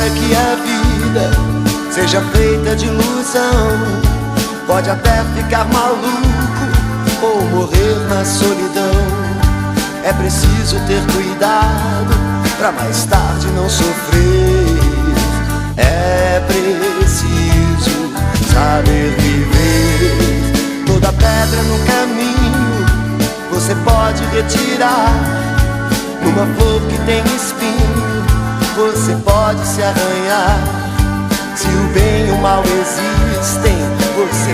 que a vida seja feita de ilusão. Pode até ficar maluco ou morrer na solidão. É preciso ter cuidado pra mais tarde não sofrer. É preciso saber viver. Toda pedra no caminho você pode retirar. Numa flor que tem espinho você pode se arranhar. Se o bem e o mal existem, você